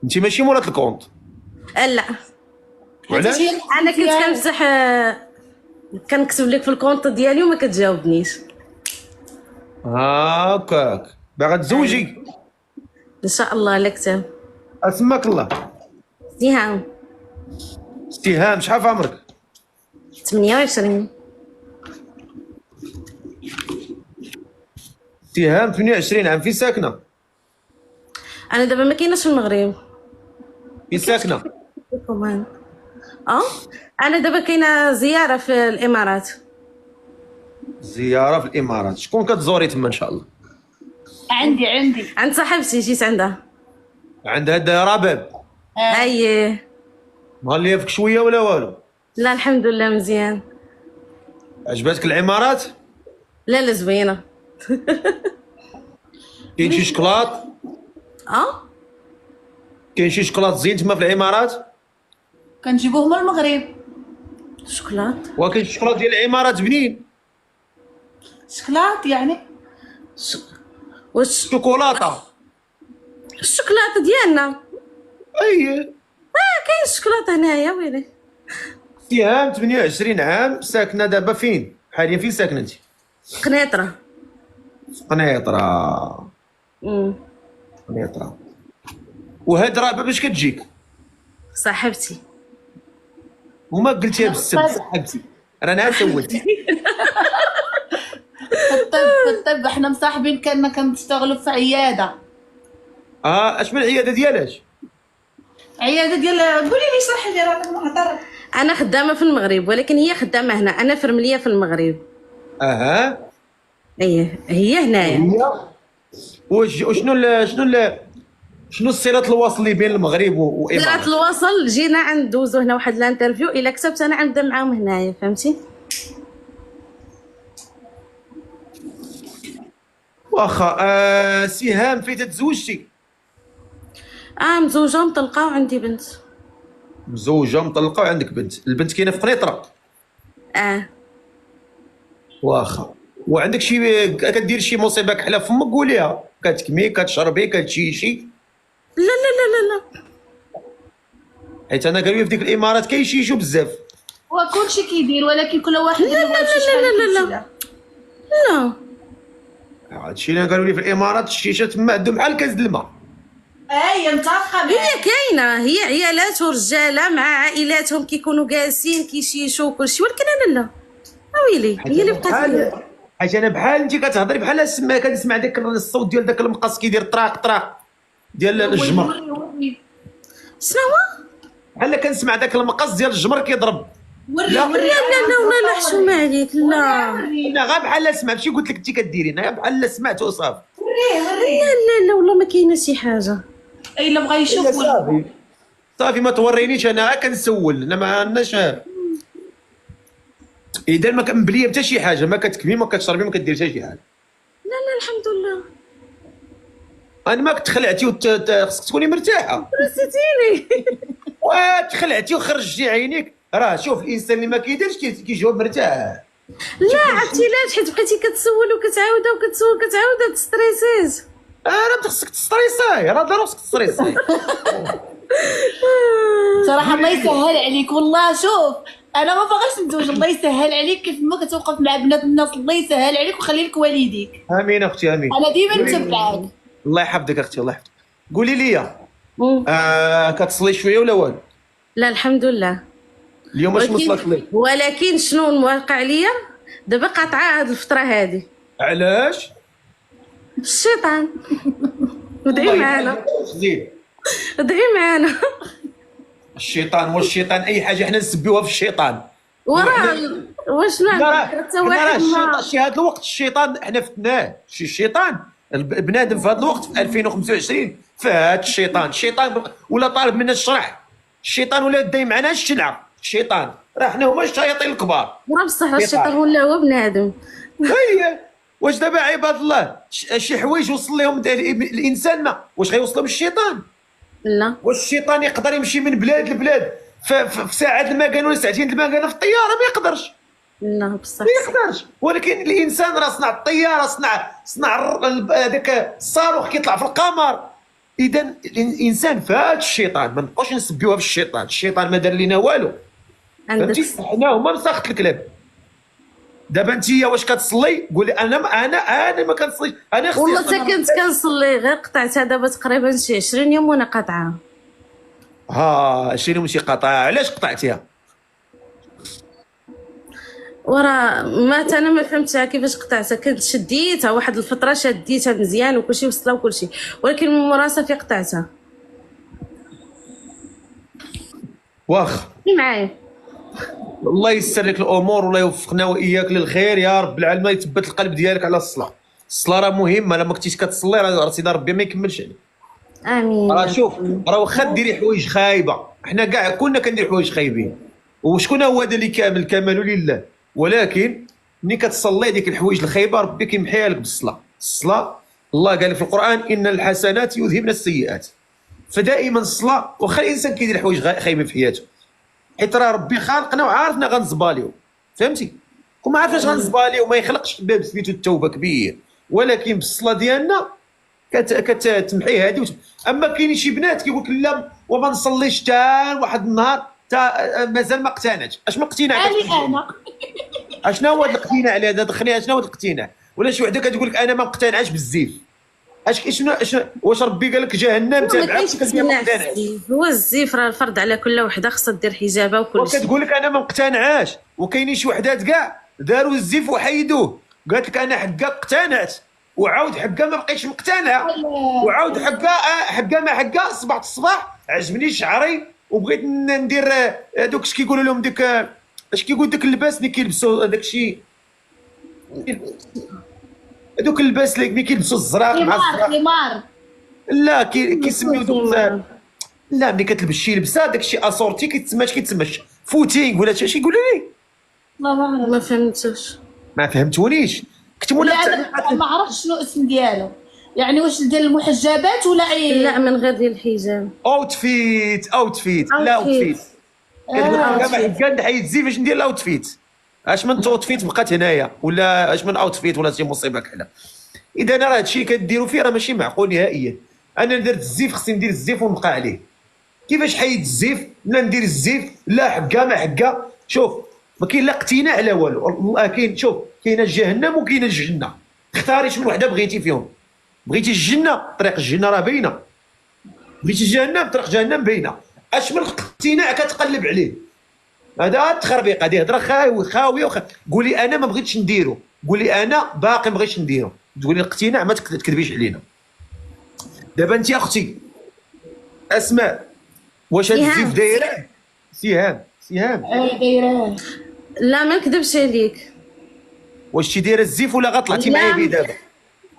انت ماشي مولات الكونت. لا، وعلاش؟ انا كنت كنفتح كنكتب لك في الكونت ديالي وما كتجاوبنيش. هاكاك باغا تزوجي؟ ان شاء الله لا كتاب. اسماك الله. سهام. استهام، شحال في عمرك؟ 28. استهام 28 عام، فين ساكنه؟ انا دابا ما كايناش في المغرب. فين ساكنه؟ كمان انا دابا كاينه زياره في الامارات. زياره في الامارات، شكون كتزوري تما ان شاء الله؟ عندي عند صاحبتي جيت عندها. عندها الدايره باب؟ اييه. مغليه فيك شويه ولا والو؟ لا الحمد لله مزيان. عجباتك العمارات؟ لا لا زوينه. كاين شي شكلاط؟ كاين شي شكلاط زين تما في العمارات؟ كنجيبوه من المغرب. شوكولات. وكاين الشكلاط ديال العمارات بنين. شكلاط يعني واش شوكولاته. الشوكولاته ديالنا؟ اي. كاين الشوكولاته هنايا ويلي. استهام 28 عام، ساكنه دابا فين؟ حاليا فين ساكنه انت؟ قنيطره. قنيطره. قنيطره. وهاد راه باش كتجيك؟ صاحبتي. وما قلتيها بالسب صاحبتي، رانا سولت. في الطب احنا مصاحبين كنا كنشتغلوا في عياده. اش من العياده ديالاش؟ عياده ديال قولي لي شرح لي راك معترض. انا خدامه في المغرب ولكن هي خدامه هنا، انا في رمليه في المغرب. اها. ايه هي هنايا. شنو الصلة الوصل اللي بين المغرب صلة وإمارات؟ الوصل جينا ندوزو هنا واحد الانترفيو، الا كتبت انا نبدا معاهم هنايا، فهمتي؟ واخا. سهام فين تتزوجتي؟ مزوجه مطلقه وعندي بنت. مزوجة مطلقة وعندك بنت، البنت كاينة في قنيطرة؟ واخا. وعندك شي كدير شي مصيبة كحلة فمك قوليها، كتكمي كتشربي كتشيشي؟ لا لا لا لا لا. حيت انا قالوا لي في ديك الامارات كيشيشوا بزاف. وكلشي كيدير ولكن كل واحد لا لا لا لا لا لا. لا هادشي اللي قالوا لي في الامارات، الشيشه تما عندهم بحال كاس د الماء. اي متفقه معاك. هي كاينه، هي عيالات ورجاله مع عائلاتهم كيكونوا جالسين كيشيشوا وكلشي، ولكن انا لا. ويلي هي اللي بقات. حيت انا بحال انت كتهضري بحال السما، كنسمع داك الصوت ديال داك المقص كيدير طراق طراق ديال الجمر. شنو هو؟ بحال كنسمع داك المقص ديال الجمر كيضرب. وري لا لا لا والله لا حشومه عليك. لا انا غير بحال سمعت، ماشي قلت لك انت كديري، انا غير بحال سمعت وصافي. لا لا لا والله ما كاينه شي حاجه. الا بغى يشوف صافي صافي، ما تورينيش، انا غير كنسول، انا ما عندناش. اذا ما مبليه حتى شي حاجه، ما كتكمي ما كتشربي ما كدير حتى شي حاجه. لا لا الحمد لله. انا ما تخلعتي خصك تكوني مرتاحه. رستيني. وتخلعتي وخرجتي عينيك، راه شوف الانسان اللي ما كيديرش كيجاوب مرتاح. لا عرفتي علاش؟ حيت بقيتي كتسول وكتعاوده وكتسول وكتعاوده تستريسيت. راه خصك تستريساي، راه ضروري خصك تستريساي. صراحه الله يسهل عليك والله. شوف انا ما باغاش نتزوج، الله يسهل عليك كيف ما كتوقف مع بنات الناس، الله يسهل عليك وخلي لك والديك. امين اختي امين. انا ديما نتبعك. الله يحفظك اختي الله يحفظك. قولي لي كتصلي شويه ولا والو؟ لا الحمد لله. اليوم اش وصلك لي؟ ولكن شنو الواقع ليا دابا قاطعه هاد الفتره هادي. علاش؟ الشيطان. ادعي معانا، زين. ادعي معانا. الشيطان والشيطان اي حاجه حنا نسبيوها في الشيطان. وراه واش نعمل حتى واحد ما شي هذا الوقت الشيطان حنا فتناه. الشيطان بنادم في هذا الوقت في 2025 فهاد الشيطان ولا طالب منا الشرح. الشيطان ولا داي معنا الشلعه. الشيطان راه حنا هما الشياطين الكبار. راه بصح الشيطان ولا هو بنادم. هي واش دابا عباد الله شي حوايج وصل لهم الانسان ما واش غيوصلهم الشيطان؟ لا واش الشيطان يقدر يمشي من بلاد لبلاد في ساعات المكان ولا ساعتين المكان في الطياره؟ ما يقدرش. لا بصح ما يقدرش. ولكن الانسان راه صنع الطياره، صنع هذاك الصاروخ كيطلع في القمر. اذا الانسان فات الشيطان، ما نبقاوش نسبيوها في الشيطان، الشيطان ما دار لنا والو. عندك فهمتي؟ حنا هما مساخط الكلاب. دابا انت واش كتصلي؟ قولي انا ما كنصليش، انا خصني والله حتى كنت كنصلي، غير قطعتها دابا تقريبا شي 20 يوم وانا قاطعه. ها شنو ماشي قطع، علاش قطعتيها؟ ورا ما انا ما فهمتها كيفاش قطعتها. كنت شديتها واحد الفتره، شديتها مزيان وكلشي وصله وكلشي، ولكن من مرا صافي قطعتها. واخ معايا الله يسر لك الامور والله يوفقنا واياك للخير يا رب العالمين، يثبت القلب ديالك على الصلاه. الصلاه راه مهمه، الا ما كنتيش كتصلي راه سيدي ربي ما يكملش عليك. امين. راه شوف، راه واخا ديري حوايج خايبه، حنا كاع كنا كندير حوايج خايبين، وشكون هو هذا اللي كامل؟ الكمال لله. ولكن ملي كتصلي ديك الحوايج الخايبه ربي كيمحيها لك بالصلاه. الصلاه الله قال في القران ان الحسنات يذهبن السيئات. فدائما الصلاه، واخا الانسان كيدير حوايج خايبين في حياته، حيت راه ربي خالقنا وعارفنا غنزباليو، فهمتي؟ وما عارفناش غنزباليو، ما يخلقش باب سميتو التوبه كبير، ولكن بالصلاه ديالنا كتمحي هذه اما كاينين شي بنات كيقول لك لا وما نصليش حتى واحد النهار، حتى مازال ما اقتنعتش. اش ما اقتنع؟ انا اشنا هو الاقتناع على هذا؟ دخلني اشنا هو الاقتناع؟ ولا شي وحده كتقول لك انا ما مقتنعاش بالزيف. شنو واش ربي قال لك جهنم ما تابعك كاينش كتقول ما اقتناع مقتنعش؟ الزيف، هو الزيف راه الفرض على كل وحده، خاصها دير حجابها وكلشي. وكتقول لك انا ما مقتنعاش، وكاينين شي وحدات كاع داروا الزيف وحيدوه، قالت لك انا حقا اقتنعت، وعاود حقا ما بقيتش مقتنعه، وعاود حقا ما حقا صبحت الصباح عجبني شعري وبغيت ندير هذوك اش كيقولوا لهم ديك اش كيقول داك اللباس اللي كيلبسوا داك الشيء، هذوك اللباس اللي كيلبسوا الزراق مع الزراق. خمار لا كيسميو دوك، لا ملي كتلبس شي لبسه داك الشيء اسورتي كيتسماش فوتينغ ولا شي يقولوا لي. لا ما عرفت. ما فهمتش. ما فهمتونيش، كتبوا لنا لا أنا ما عرفتش شنو الاسم ديالو، يعني واش ديال المحجبات ولا لا من غير ديال الحجاب. اوتفيت لا اوتفيت كان حيد زي فاش ندير الاوتفيت. اش من اوتفيت بقات هنايا، ولا اش من اوتفيت ولا شي مصيبه كحله. اذا انا راه هادشي كديروا فيه راه ماشي معقول نهائيا. انا درت الزيف خصني ندير الزيف ونبقى عليه. كيفاش حيد الزيف؟ لا ندير الزيف، لا حقا ما حقا. شوف ما كاين لا اقتناع لا والو، والله كاين. شوف كاينه جهنم وكاينه الجنه، اختاري شنو وحده بغيتي فيهم. بغيتي الجنه، طريق الجنه راه باينه، بغيتي جهنم، طريق جهنم باينه. اش من اقتناع كتقلب عليه؟ هذا التخربيق، هذه هضره خاويه قولي انا ما بغيتش نديرو، قولي انا باقي ما بغيتش نديرو، تقولي الاقتناع ما تكذبيش علينا. دابا انت اختي اسماء، واش هاد الزيف دايره؟ سهام دايره. لا ما نكذبش عليك، واش تي دايره الزيف ولا غطلعتي معايا بيه دابا؟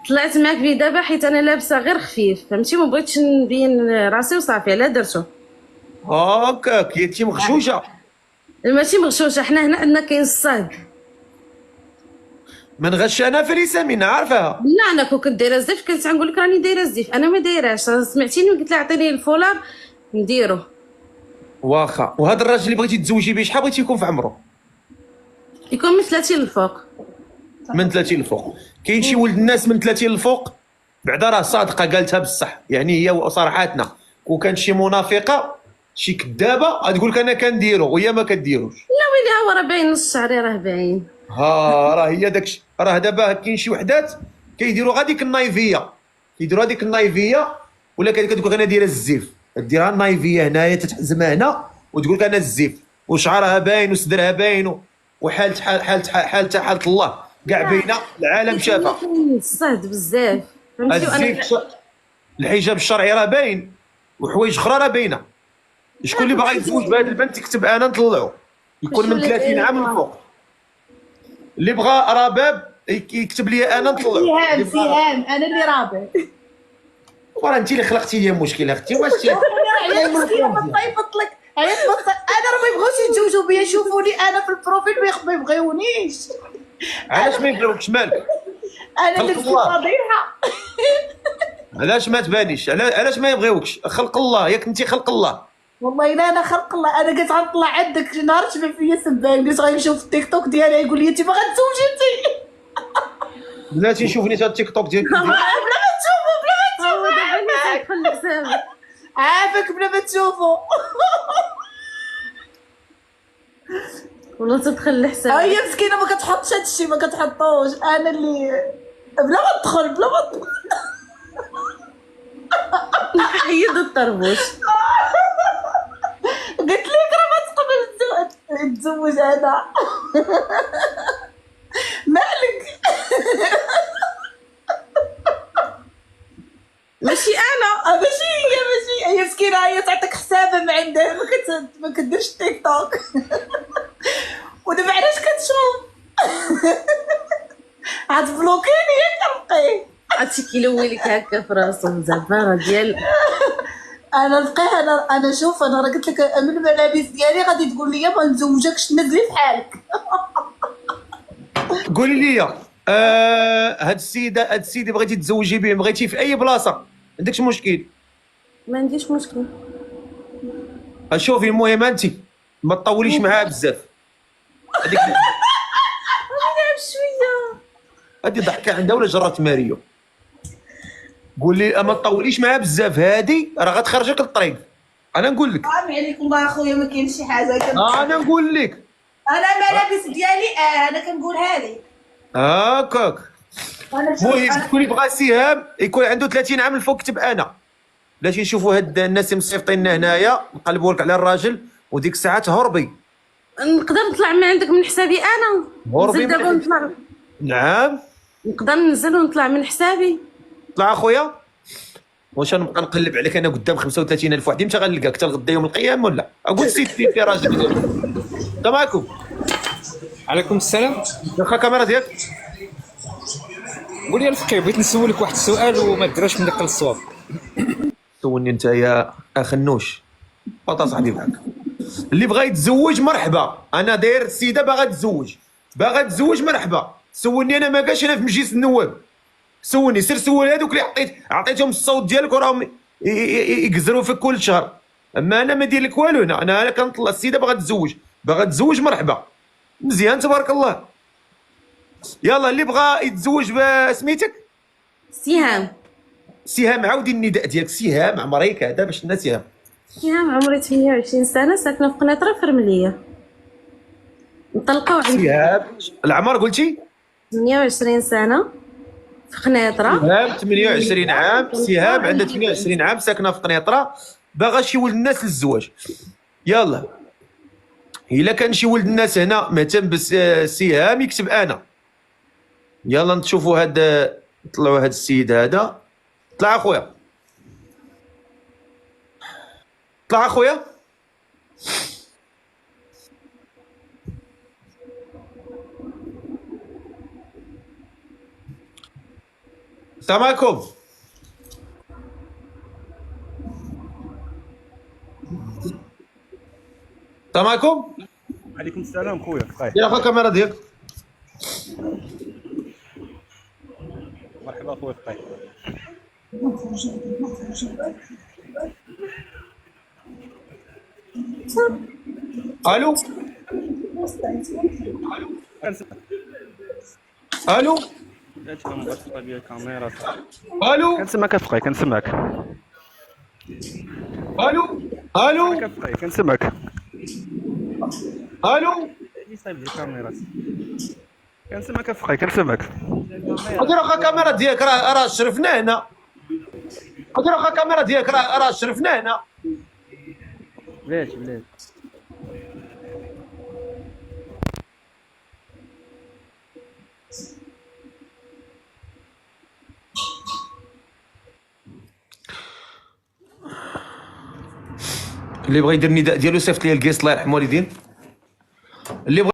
طلعت معاك بيه دابا حيت انا لابسه غير خفيف، فهمتي؟ ما بغيتش نبين راسي وصافي، على درتو. هاكاك انت مغشوشه. ماشي مغشوشه، حنا هنا عندنا كاين الصهد. من غش انا فليس منا، عارفها. لا انا كون كنت دايره الزيف كنت غنقول لك راني دايره الزيف، انا ما دايراش. سمعتيني قلت لها عطيني الفولار نديرو. واخا. وهذا الراجل اللي بغيتي تزوجي به شحال بغيتي يكون في عمره؟ يكون من 30 للفوق. من 30 للفوق. كاين شي ولد الناس من 30 للفوق بعدا راه صادقه قالتها بصح، يعني هي صراحتنا. وكانت شي منافقه شي كذابه تقول لك انا كنديرو وهي ما كديروش. لا ويلي ها هو راه باين نص شعري راه باين. ها راه هي داكشي. راه دابا كاين شي وحدات كيديروا غاديك النايفيه، كيديروا هذيك النايفيه، ولا كتقول لك انا دايره الزيف، ديرها النايفيه هنايا تتحزمها هنا وتقول لك انا الزيف، وشعرها باين وصدرها باين حالتها حالة الله كاع باينه، العالم شافها. الصهد بزاف فهمتي. الزيف الحجاب الشرعي راه باين، وحوايج اخرى راه باينه. شكون اللي باغي يتزوج بهذه البنت يكتب انا نطلعو، يكون من 30 عام للفوق. اللي بغى رباب يكتب لي انا نطلعو. سهام انا اللي رابع. وراه انت اللي خلقتي لي المشكله اختي. واش علاش ما طيبت لك؟ علاش انا راه ما يبغوش يتزوجوا بيا، يشوفوني انا في البروفيل ما يبغيونيش. علاش ما يبغيوكش؟ مالك؟ انا اللي فضيحه. علاش ما تبانيش؟ علاش ما يبغيوكش؟ خلق الله، ياك انت خلق الله. والله لا انا خلق الله. انا قلت غنطلع عندك نهار تبان فيا سبان، قلت غنشوف التيك توك ديالها يقول لي انت باغا تزوجي انت. بلاتي نشوفني هذا التيك توك ديالك. بلا ما تشوفوا بلا ما تشوفوا. معاك. تدخل لحسابي. عافاك بلا ما تشوفوا. والله تدخل لحسابي. هي مسكينه ما كتحطش هادشي، ما كتحطوش، انا اللي بلا ما تدخل بلا ما تدخل. حيد الطربوش. قلت لك راه ما تقبل تزوج هذا. مالك؟ ماشي انا. ماشي هي مسكينه، هي تعطيك حسابها ما عندها، ما كديرش تيك توك. ودابا علاش كتشوف؟ عاد بلوكيني ياك نبقي. عرفتي كيلوي لك هكا في راسو زعما راه ديال. انا نبقي، انا شوف، انا راه قلت لك من الملابس ديالي غادي تقول لي ما نزوجكش، نزلي في حالك. قولي لي هاد السيده بغيتي تزوجي به، بغيتي في اي بلاصه، ما عندكش مشكل. ما عنديش مشكل. شوفي المهم انت ما تطوليش معاها بزاف. هذيك نلعب شويه. هذه ضحكه عندها ولا جرات ماريو. قولي ما تطوليش معاها بزاف، هذه راه غتخرجك للطريق. انا نقول لك، عامي عليك الله اخويا، ما كاين شي حاجه انا نقول لك انا الملابس ديالي انا كنقول هذه. هاكاك. انا شوف، المهم تكوني بغا سهام يكون عنده 30 عام الفوق، كتب انا. بلاتي نشوفوا هاد الناس اللي مصيفطين هنايا نقلبوا لك على الراجل، وديك الساعه تهربي. نقدر نطلع من عندك من حسابي انا. هربي نزل دابا من- ونطلع. نعم نقدر ننزل ونطلع من حسابي. طلع اخويا. واش نبقى نقلب عليك انا قدام 35,000 واحد امتى غنلقاك؟ حتى الغدا يوم القيامه ولا اقول سيدي في راجل. السلام عليكم. عليكم السلام. واخا كاميرا ديالك. قول لي الفقيه، بغيت نسولك واحد السؤال وما دراش من دقل الصواب. سولني انت يا اخنوش. بطا صاحبي معاك. اللي بغا يتزوج مرحبا، انا داير السيده باغا تزوج مرحبا. سولني انا، ما قالش انا في مجلس النواب. سولني، سير سول هذوك اللي عطيتهم الصوت ديالك وراهم يقزروا فيك كل شهر. اما انا ما دير لك والو هنا. انا كنطلع السيده باغا تزوج مرحبا. مزيان تبارك الله. يلا اللي بغا يتزوج بسميتك سهام. عاودي النداء ديالك. سهام عمريك هذا باش الناس سهام. عمري 28 سنه، ساكنه في قنيطره في رمليه. مطلقه وعندي سهام العمر قلتي؟ 28 سنه في قنيطره. سهام 28 عام. سهام عندها 28 عام، ساكنه في قنيطره، باغا شي ولد الناس للزواج. يلا الا كان شي ولد الناس هنا مهتم بسهام يكتب انا. يلا نشوفوا هاد، نطلعوا هاد السيد هذا. طلع اخويا، طلع اخويا. السلام عليكم. السلام عليكم. عليكم السلام خويا بخير. يا اخويا الكاميرا ديالك. مرحبا خويا بخير. الو الو مبسطة بيا الكاميرا. الو كنسمعك بخير، كنسمعك. الو بخير كنسمعك. الو. اللي صايب لي الكاميرا. كنسمعك بخير، كنسمعك. دير اخا الكاميرا ديالك، راه شرفنا هنا. دير اخا الكاميرا ديالك، راه شرفنا هنا. بلاتي بلاتي. اللي بغى يدير النداء ديالو صيفط لي الكيس الله يرحم والدين. اللي بغى